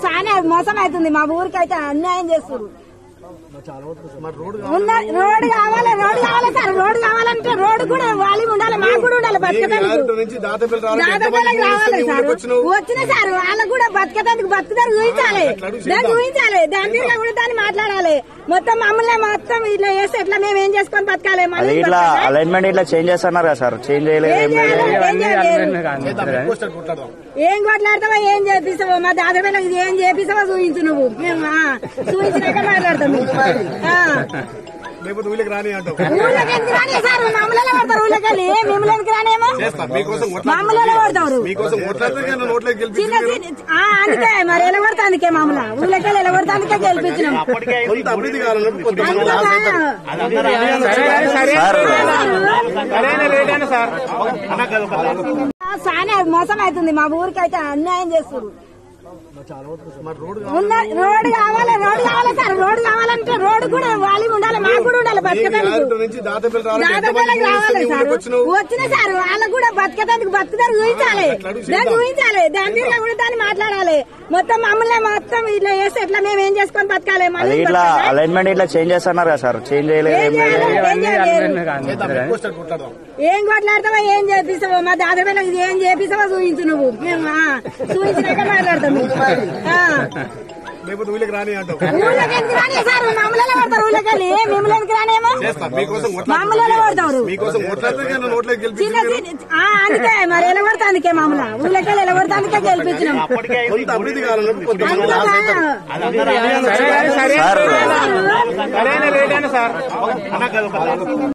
చాలా మోసం అవుతుంది. మా ఊరికి అయితే అన్యాయం చేస్తారు. రోడ్డు కావాలి సార్. రోడ్డు కావాలంటే రోడ్డు కూడా వాళ్ళకి ఉండాలి, మాకు కూడా ఉండాలి. బతకడానికి రావాలి సార్. వచ్చిన సార్ వాళ్ళకు కూడా బతకడానికి ఊహించాలి. దాన్ని ఊహించాలి, దాని మీద కూడా దాన్ని మాట్లాడాలి. మొత్తం మమ్మల్ని మొత్తం ఇట్లా చేస్తే ఎట్లా మేము ఏం చేసుకొని బతకాలి? ఇట్లా అలైన్మెంట్ ఇట్లా చేంజ్ చేస్తున్నారు కదా సార్, చేంజ్ చేయలేదు. ఏం కొట్లాడతావో ఏం చేపిస్తావో మా దాదాపు ఇది ఏం చేపిస్తావో చూపించు నువ్వు. మేము చూపించినాక మాట్లాడతాం. ఊళ్ళకి రాని అంటావు. ఊళ్ళకి ఎందుకు రాని సార్? మమ్మల్ని పడతారు ఊళ్ళకెళ్ళి. మిమ్మల్ని ఎందుకు రానేమో మమ్మల్ని పడతారు. అందుకే మరి ఎలగొడతా, అందుకే మమ్మల్ని ఊళ్ళకెళ్ళి ఎలగొడతానికే గెలిపించినాం. చాలా మోసం అవుతుంది. మా ఊరికి అయితే అన్యాయం చేస్తారు. రోడ్డు కావాలి సార్. రోడ్డు కావాలంటే రోడ్డు కూడా వాళ్ళకి ఉండాలి, మాకు కూడా ఉండాలి. బతకడానికి రావాలి సార్. వచ్చిన సార్ వాళ్ళకు కూడా బతకడానికి ఊహించాలి. దాన్ని ఊహించాలి, దాని మీద కూడా దాన్ని మాట్లాడాలి. మొత్తం మమ్మల్ని మొత్తం ఇట్లా చేస్తే ఎట్లా మేము ఏం చేసుకొని బతకాలి? ఇట్లా అలైన్మెంట్ ఇట్లా చేంజ్ చేస్తున్నారు కదా సార్, చేంజ్ చేయలేదు. ఏం కొట్లాడతావో ఏం చేపిస్తావో మా దాదాపు ఇది ఏం చేపిస్తావో చూపించు నువ్వు. మేము చూపించినాక మాట్లాడతాం. ఊళ్ళకి రాని అంటావు. ఊళ్ళకి ఎందుకు రాని సార్? మమ్మల్ని పడతారు ఊళ్ళకెళ్ళి. మిమ్మల్ని ఎందుకు రానేమో మమ్మల్ని పడతారు. అందుకే మరి ఎలగొడతా, అందుకే మమ్మల్ని ఊళ్ళకెళ్ళి ఎలగొడతానికే గెలిపించినాం.